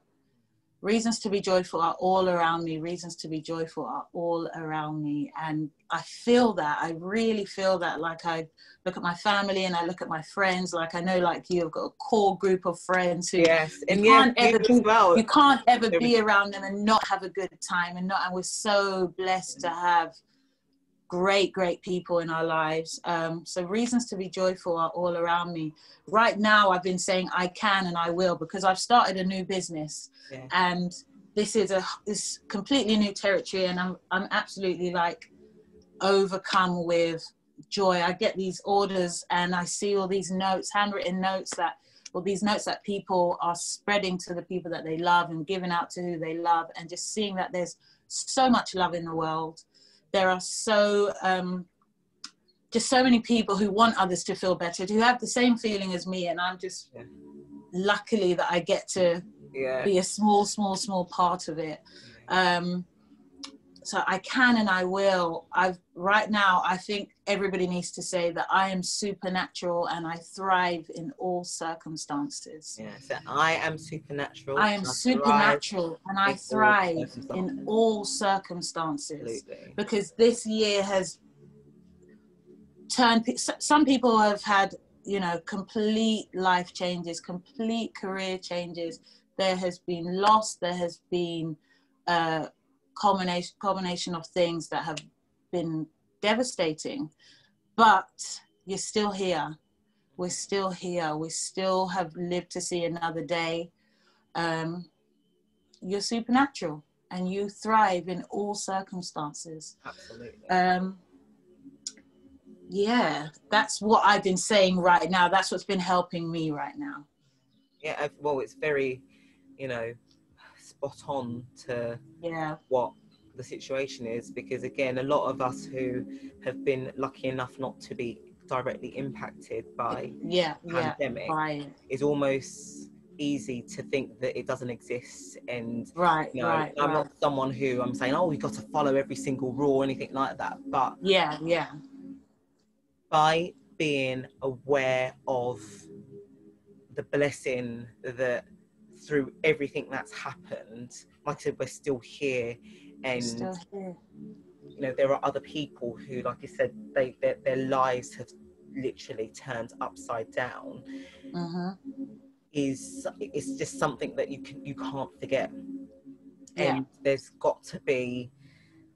Reasons to be joyful are all around me. Reasons to be joyful are all around me. And I feel that. I really feel that. Like, I look at my family and I look at my friends. Like, I know, like, you've got a core group of friends who you can't ever be around them and not have a good time. And we're so blessed to have great people in our lives. So reasons to be joyful are all around me. Right now, I've been saying I can and I will, because I've started a new business, and this is this completely new territory, and I'm absolutely like overcome with joy. I get these orders and I see all these notes, handwritten notes that people are spreading to the people that they love and giving out to who they love, and just seeing that there's so much love in the world. There are just so many people who want others to feel better, who have the same feeling as me, and I'm just luckily that I get to be a small part of it. so I can and I will. Right now, I think everybody needs to say that I am supernatural and I thrive in all circumstances. Yeah, so I am supernatural. I am supernatural and I thrive in all circumstances. Absolutely. Because this year has turned, some people have had, you know, complete life changes, complete career changes. There has been loss, there has been combination of things that have been devastating, but you're still here. We're still here. We still have lived to see another day. You're supernatural and you thrive in all circumstances. Absolutely. Yeah, that's what I've been saying right now. That's what's been helping me right now. Yeah, well, it's very, you know, spot on to what the situation is, because again, a lot of us who have been lucky enough not to be directly impacted by pandemic is almost easy to think that it doesn't exist. And you know, I'm not someone who I'm saying, oh, we've got to follow every single rule or anything like that, but by being aware of the blessing that through everything that's happened, like I said, we're still here, and you know, there are other people who, like I said, their lives have literally turned upside down. It's just something that you can't forget. And there's got to be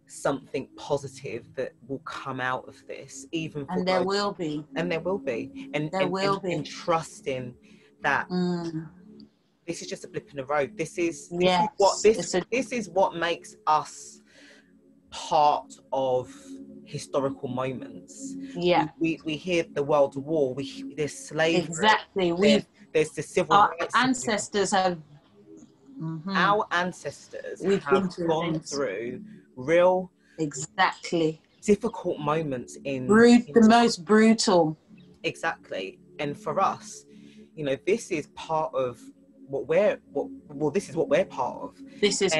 something positive that will come out of this, even for there will be and trusting that this is just a blip in the road. This is what makes us part of historical moments. We hear the World War, there's slavery, there's the civil rights. Ancestors have our ancestors have gone through real difficult moments in the most brutal. Exactly. And for us, you know, this is part of this is what we're part of. This is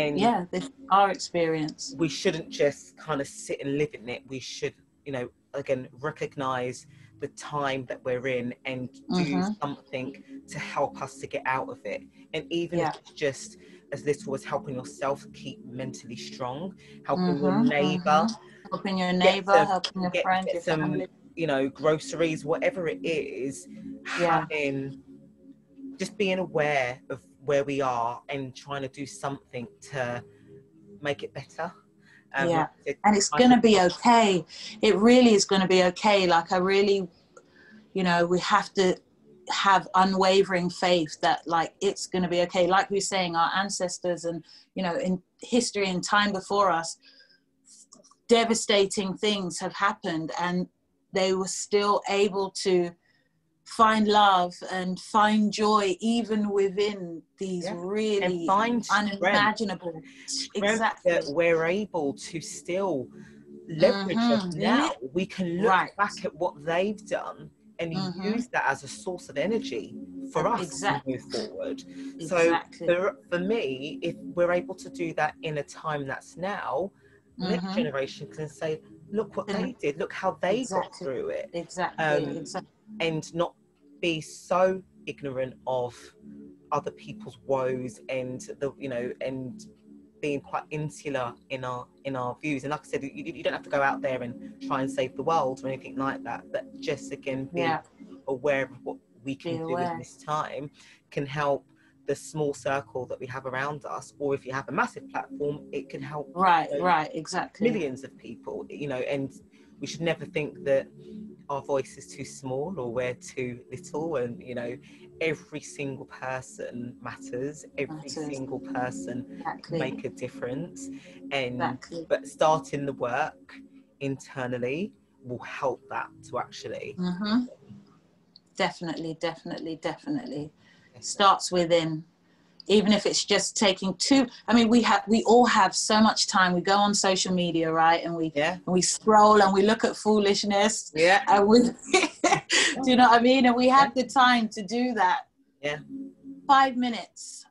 this is our experience. We shouldn't just kind of sit and live in it. We should, you know, again, recognize the time that we're in and do something to help us to get out of it. And even if it's just as little as helping yourself keep mentally strong, helping your neighbor, helping your friend, get some family, you know, groceries, whatever it is, just being aware of where we are and trying to do something to make it better. And it's going to be okay. It really is going to be okay. Like, I really, you know, we have to have unwavering faith that, like, it's going to be okay. Like we were saying, our ancestors and, you know, in history and time before us, devastating things have happened and they were still able to find love and find joy even within these really unimaginable strength that we're able to still leverage of now. We can look back at what they've done and use that as a source of energy for us to move forward. So for me, if we're able to do that in a time that's now, next generation can say, look what they did, look how they got through it. And not be so ignorant of other people's woes and the, you know, and being quite insular in our views. And like I said, you don't have to go out there and try and save the world or anything like that, but just again be aware of what we can do in this time can help the small circle that we have around us. Or if you have a massive platform, it can help millions of people, you know. And we should never think that our voice is too small or we're too little. And, you know, every single person matters. Every single person can make a difference. And but starting the work internally will help that to actually definitely starts within. Even if it's just taking I mean, we all have so much time. We go on social media, right? And we scroll and we look at foolishness. And we, do you know what I mean? And we have the time to do that. 5 minutes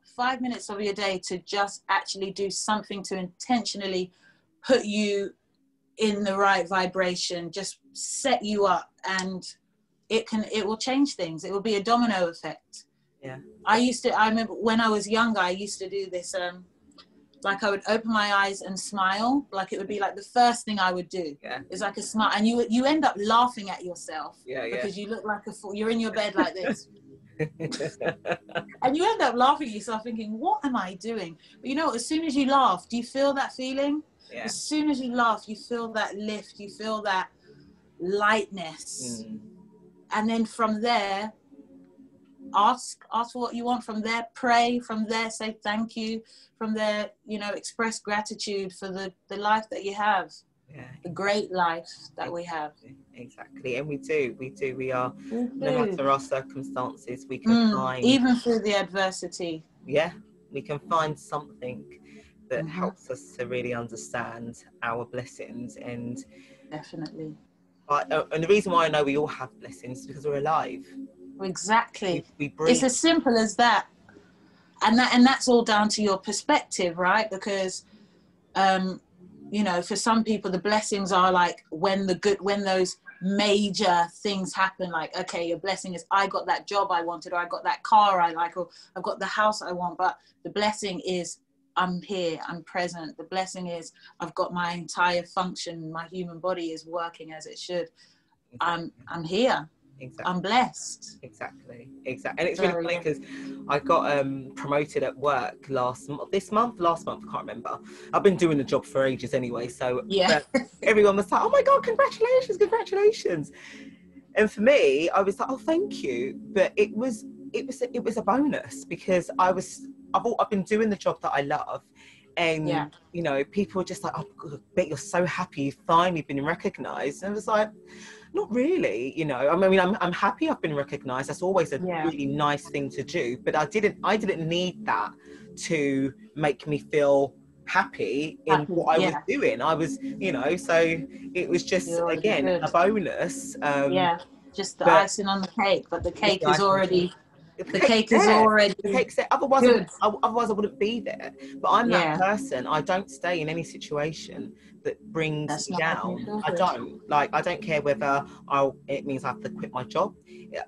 of your day to just actually do something to intentionally put you in the right vibration, just set you up, and it will change things. It will be a domino effect. Yeah. I remember when I was younger, I used to do this, like I would open my eyes and smile, like it would be like the first thing I would do. Yeah. It's like a smile, and you end up laughing at yourself, Yeah, because you look like you're in your bed like this. And you end up laughing at yourself thinking, what am I doing? But you know, as soon as you laugh, do you feel that feeling? Yeah. As soon as you laugh, you feel that lift, you feel that lightness. And then from there, ask for what you want. From there, pray. From there, say thank you. From there, you know, express gratitude for the life that you have. Yeah, the great life that we have. Exactly. And we do. We are, no matter our circumstances, we can find, even through the adversity. Yeah, we can find something that helps us to really understand our blessings. And definitely. And the reason why I know we all have blessings is because we're alive. Exactly. We breathe. It's as simple as that. And that's all down to your perspective, right? Because you know, for some people the blessings are like when those major things happen, like, okay, your blessing is I got that job I wanted, or I got that car I like, or I've got the house I want. But the blessing is I'm here, I'm present. The blessing is I've got my entire function, my human body is working as it should. I'm here. Exactly. I'm blessed. Exactly. And it's really funny because I got promoted at work last month, I can't remember. I've been doing the job for ages anyway, so yeah. Everyone was like, oh my God, congratulations. And for me, I was like, oh, thank you. But it was a bonus, because I've been doing the job that I love. And, you know, people were just like, oh, I bet you're so happy you've finally been recognised. And I was like, not really, you know. I mean, I'm happy I've been recognised. That's always a really nice thing to do. But I didn't need that to make me feel happy in what I was doing. I was, you know, so it was just, again, a bonus. Just the icing on the cake. But the cake is already... The cake is already... The cake's there. Otherwise I wouldn't be there. But I'm that person. I don't stay in any situation that brings me down. I don't care whether it means I have to quit my job.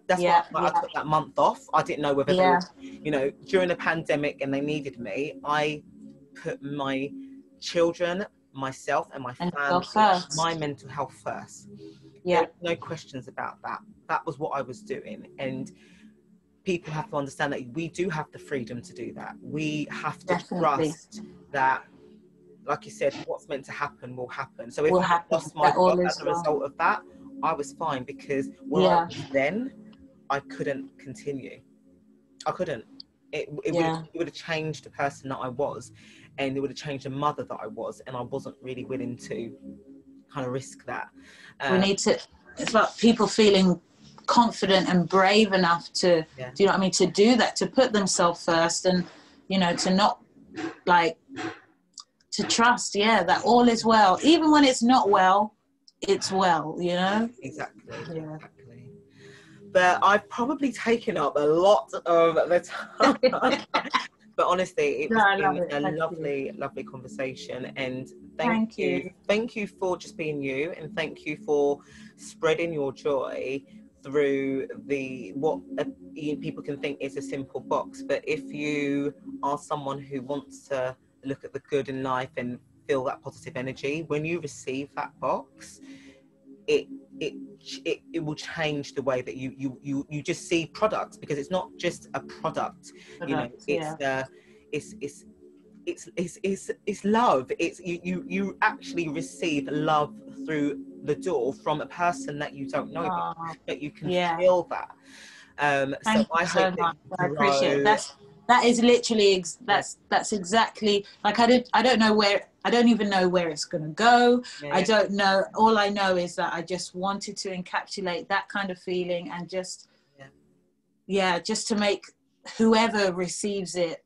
That's why I took that month off. I didn't know whether they were, you know, during the pandemic and they needed me, I put my children, myself and my family, my mental health first. There were no questions about that. That was what I was doing. And people have to understand that we do have the freedom to do that. We have to trust that, like you said, what's meant to happen will happen. So if I lost my job as a result of that, I was fine, because I was then, I couldn't continue. I couldn't. It would have changed the person that I was, and it would have changed the mother that I was, and I wasn't really willing to kind of risk that. We need to... It's about people feeling confident and brave enough to, do you know what I mean, to do that, to put themselves first, and, you know, to not, like, to trust, that all is well. Even when it's not well, it's well, you know? Exactly. But I've probably taken up a lot of the time. But honestly, it's been a lovely conversation, and thank you. Thank you for just being you, and thank you for spreading your joy through what people can think is a simple box. But if you are someone who wants to look at the good in life and feel that positive energy, when you receive that box, it will change the way that you just see products, because it's not just a product, you know, it's love. It's you actually receive love through the door from a person that you don't know, but you can feel that. Thank you so much. I appreciate it. That is literally that's exactly, like, I don't know where, I don't even know where it's gonna go. I don't know. All I know is that I just wanted to encapsulate that kind of feeling, and just just to make whoever receives it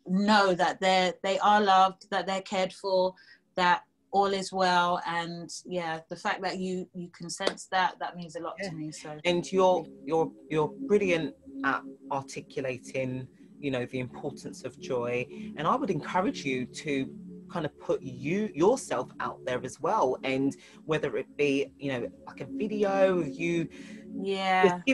know that they are loved, that they're cared for, that all is well. And the fact that you can sense that means a lot to me. So, and you're brilliant at articulating, you know, the importance of joy. And I would encourage you to kind of put yourself out there as well, and whether it be, you know, like a video of you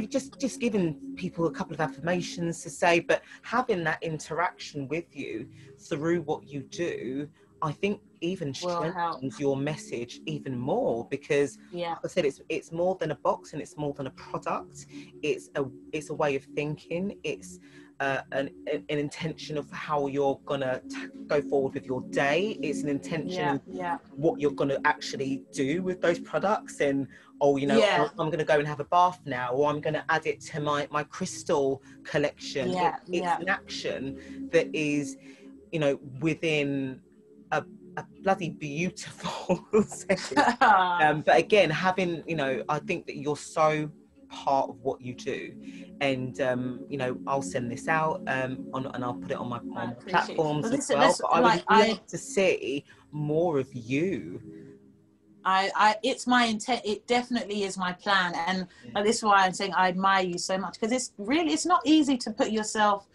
just giving people a couple of affirmations to say, but having that interaction with you through what you do, I think even strengthens your message even more, because like I said, it's more than a box, and it's more than a product. It's a way of thinking. It's an intention of how you're gonna go forward with your day. It's an intention of what you're gonna actually do with those products. And I'm gonna go and have a bath now, or I'm gonna add it to my crystal collection. It's an action that is, you know, within a bloody beautiful setting. But again, having, you know, I think that you're so part of what you do, and you know, I'll send this out and I'll put it on my platforms as well. But I would love to see more of you. It's my intent. It definitely is my plan, and this is why I'm saying I admire you so much, because it's not easy to put yourself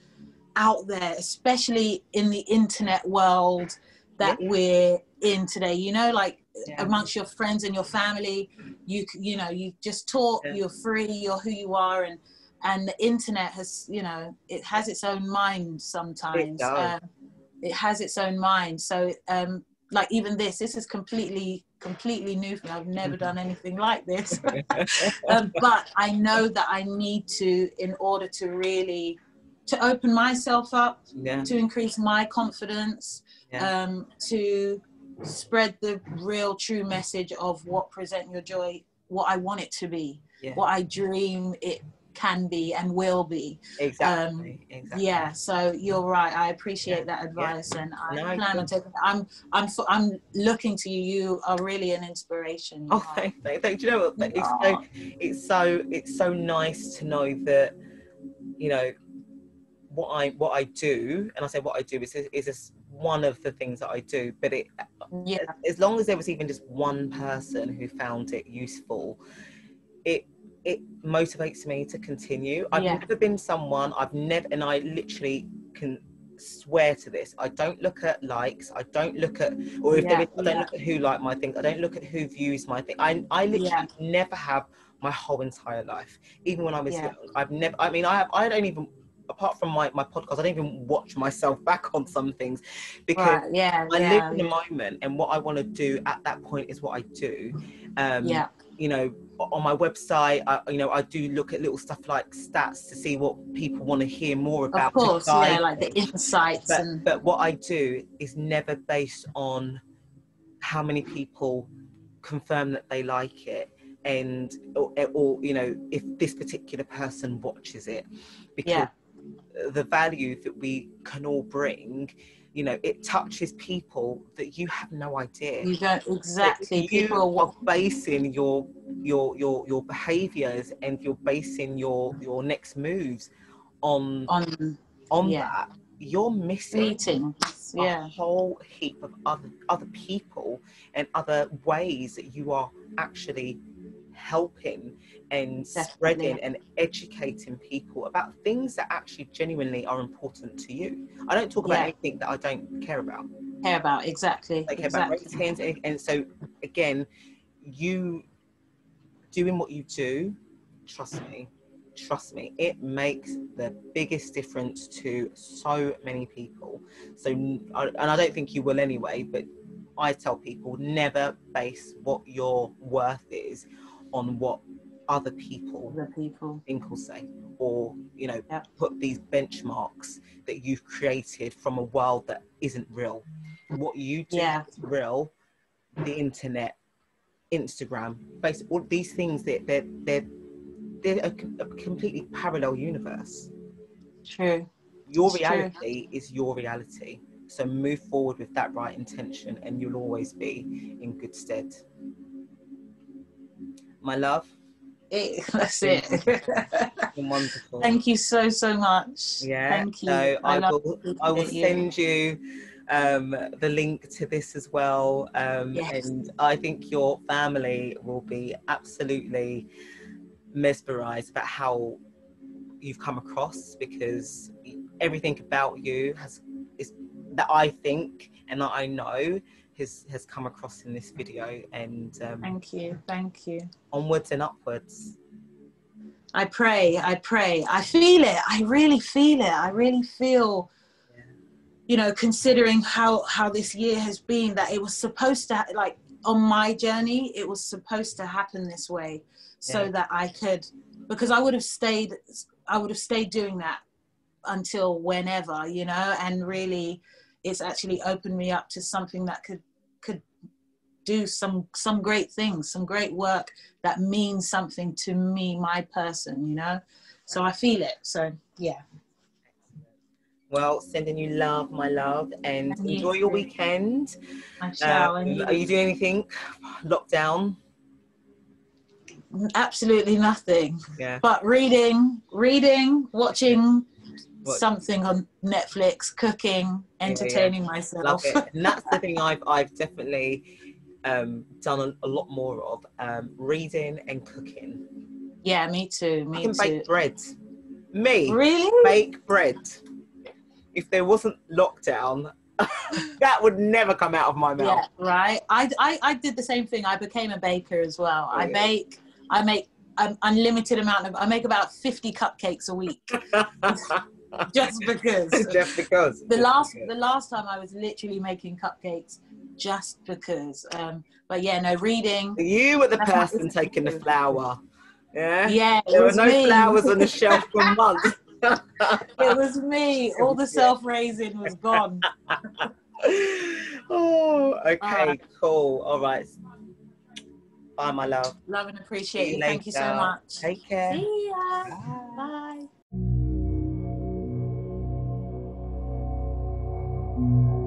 out there, especially in the internet world that we're in today, you know, like amongst your friends and your family, you know, you just talk, you're free, you're who you are, and the internet has, you know, it has its own mind sometimes. It has its own mind. So like even this is completely new for me. I've never done anything like this. But I know that I need to, in order to really to open myself up, to increase my confidence, to spread the real true message of what Present Your Joy, what I want it to be, what I dream it can be and will be. Exactly. So you're right. I appreciate that advice, and I plan on taking it. I'm looking to you. You are really an inspiration. Thank you. Do you know what? It's so nice to know that, you know, what I do, and I say what I do is just one of the things that I do, but as long as there was even just one person who found it useful, it motivates me to continue. I've never been someone, and I literally can swear to this, I don't look at likes, I don't look at, or if there is, I don't look at who liked my thing, I don't look at who views my thing. I literally never have my whole entire life, even when I was young. I've never, I mean, I don't even, apart from my podcast, I don't even watch myself back on some things, because I live in the moment, and what I want to do at that point is what I do. You know, on my website, I do look at little stuff like stats to see what people want to hear more about. Of course, like the insights. But what I do is never based on how many people confirm that they like it, and or you know, if this particular person watches it, because the value that we can all bring, you know, it touches people that you have no idea. You don't exactly. People are basing your behaviors, and you're basing your next moves on that. You're missing a whole heap of other people and other ways that you are actually helping and spreading and educating people about things that actually genuinely are important to you. I don't talk about anything that I don't care about. Exactly. I care about ratings, and so again, you doing what you do, trust me, it makes the biggest difference to so many people. So, and I don't think you will anyway, but I tell people, never base what your worth is on what other people think or say, or, you know, put these benchmarks that you've created from a world that isn't real. What you do is real. The internet, Instagram, Facebook, all these things, they're a completely parallel universe. True. Your reality is your reality. So move forward with that right intention, and you'll always be in good stead. My love. That's it. Wonderful. Thank you so much. Thank you. So I will send you the link to this as well. And I think your family will be absolutely mesmerized about how you've come across, because everything about you is that I think and that I know has come across in this video. And thank you. Onwards and upwards. I pray. I feel it. I really feel it. I really feel, you know, considering how this year has been, that it was supposed to, like, on my journey, it was supposed to happen this way, so that I could, because I would have stayed doing that until whenever, you know, and really it's actually opened me up to something that could do some great things, some great work that means something to me, my person, you know. So I feel it. So yeah. Well, sending you love, my love, and enjoy your weekend. I shall. Are you doing anything? Lockdown? Absolutely nothing. Yeah. But reading, watching something on Netflix, cooking, entertaining myself. Love it. And that's the thing I've definitely done a lot more of, reading and cooking. Yeah, me too. I can bake bread. Me? Really? Bake bread. If there wasn't lockdown, that would never come out of my mouth. Yeah, right. I did the same thing. I became a baker as well. I bake. I make an unlimited amount of. I make about 50 cupcakes a week. Just because. Just because. The last time I was literally making cupcakes just because. But yeah, no, reading. You were the person taking the flour. Yeah? Yeah, there were no flowers on the shelf for months. It was me. All the self-raising was gone. Oh, okay, cool. All right. Bye, my love. Love and appreciate you. Thank you so much. Take care. See ya. Bye. Bye.